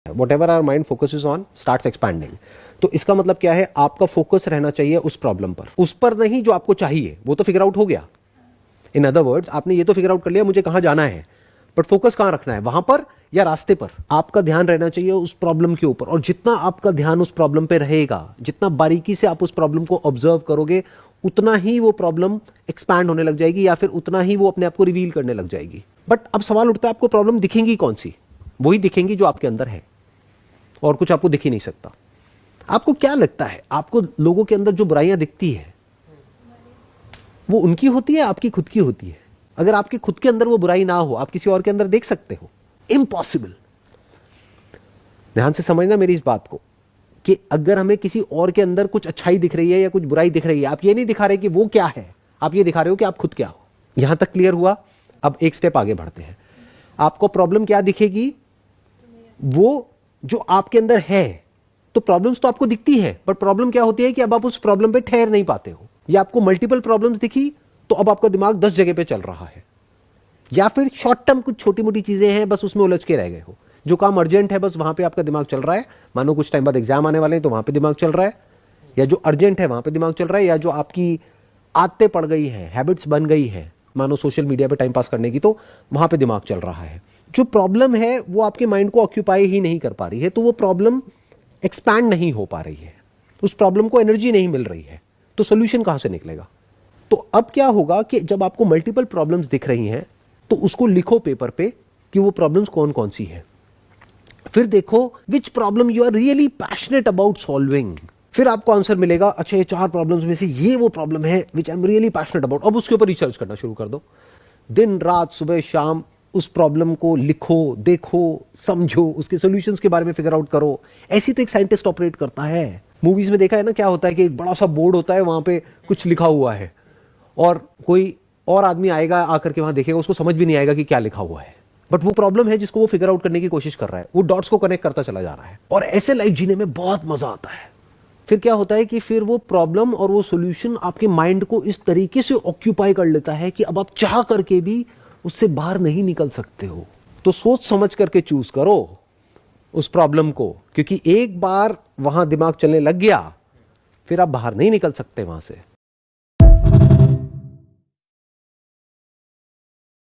whatever our mind focuses on starts expanding। तो इसका मतलब क्या है, आपका फोकस रहना चाहिए उस प्रॉब्लम पर, उस पर नहीं जो आपको चाहिए, वो तो फिगर आउट हो गया। इन अदर वर्ड्स, आपने ये तो फिगर आउट कर लिया मुझे कहां जाना है, बट फोकस कहां रखना है, वहां पर या रास्ते पर। आपका ध्यान रहना चाहिए उस प्रॉब्लम के ऊपर, और जितना आपका ध्यान उस प्रॉब्लम पे रहेगा, जितना बारीकी से आप उस प्रॉब्लम को ऑब्जर्व करोगे, उतना ही वो प्रॉब्लम एक्सपैंड होने लग जाएगी, या फिर उतना ही वो अपने आप को रिवील करने लग जाएगी। बट अब सवाल उठता है, आपको प्रॉब्लम दिखेंगी कौन सी? वही दिखेंगी जो आपके अंदर है, और कुछ आपको दिख ही नहीं सकता। आपको क्या लगता है, आपको लोगों के अंदर जो बुराइयां दिखती है वो उनकी होती है, आपकी खुद की होती है? अगर आपके खुद के अंदर वो बुराई ना हो, आप किसी और के अंदर देख सकते हो? इम्पॉसिबल। ध्यान से समझना मेरी इस बात को, कि अगर हमें किसी और के अंदर कुछ अच्छाई दिख रही है या कुछ बुराई दिख रही है, आप ये नहीं दिखा रहे कि वो क्या है, आप ये दिखा रहे हो कि आप खुद क्या हो। यहां तक क्लियर हुआ? अब एक स्टेप आगे बढ़ते हैं। आपको प्रॉब्लम क्या दिखेगी? वो जो आपके अंदर है। तो प्रॉब्लम्स तो आपको दिखती है, बट प्रॉब्लम क्या होती है कि अब आप उस प्रॉब्लम पे ठहर नहीं पाते हो। या आपको मल्टीपल प्रॉब्लम्स दिखी तो अब आपका दिमाग 10 जगह पे चल रहा है, या फिर शॉर्ट टर्म कुछ छोटी मोटी चीजें हैं, बस उसमें उलझ के रह गए हो। जो काम अर्जेंट है बस वहां पे आपका दिमाग चल रहा है, मानो कुछ टाइम बाद एग्जाम आने वाले हैं तो वहां पे दिमाग चल रहा है, या जो अर्जेंट है वहां पे दिमाग चल रहा है, या जो आपकी आदतें पड़ गई है, हैबिट्स बन गई है, मानो सोशल मीडिया पे टाइम पास करने की, तो वहां पे दिमाग चल रहा है। जो प्रॉब्लम है वो आपके माइंड को ऑक्यूपाई ही नहीं कर पा रही है, तो वो प्रॉब्लम एक्सपैंड नहीं हो पा रही है, उस प्रॉब्लम को एनर्जी नहीं मिल रही है, तो सोल्यूशन कहां से निकलेगा? तो अब क्या होगा कि जब आपको मल्टीपल प्रॉब्लम्स दिख रही हैं तो उसको लिखो पेपर पे कि वो प्रॉब्लम्स कौन कौन सी है। फिर देखो which problem you are really passionate about solving. फिर आपको आंसर मिलेगा, अच्छा ये 4 प्रॉब्लम्स में से ये वो प्रॉब्लम है which I am really passionate about. अब उसके ऊपर रिसर्च करना शुरू कर दो, दिन रात सुबह शाम उस प्रॉब्लम को लिखो, देखो, समझो, उसके सॉल्यूशंस के बारे में फिगर आउट करो। ऐसी तो एक साइंटिस्ट ऑपरेट करता है। मूवीज में देखा है ना, क्या होता है कि एक बड़ा सा बोर्ड होता है, वहां पे कुछ लिखा हुआ है, और कोई और आदमी आएगा, आकर के वहां देखेगा, उसको समझ भी नहीं आएगा कि क्या लिखा हुआ है, बट वो प्रॉब्लम है जिसको वो फिगर आउट करने की कोशिश कर रहा है, वो डॉट्स को कनेक्ट करता चला जा रहा है, और ऐसे लाइफ जीने में बहुत मजा आता है। फिर क्या होता है कि फिर वो प्रॉब्लम और वो सॉल्यूशन आपके माइंड को इस तरीके से ऑक्यूपाई कर लेता है कि अब आप चाह करके भी उससे बाहर नहीं निकल सकते हो। तो सोच समझ करके चूज करो उस प्रॉब्लम को, क्योंकि एक बार वहां दिमाग चलने लग गया फिर आप बाहर नहीं निकल सकते वहां से।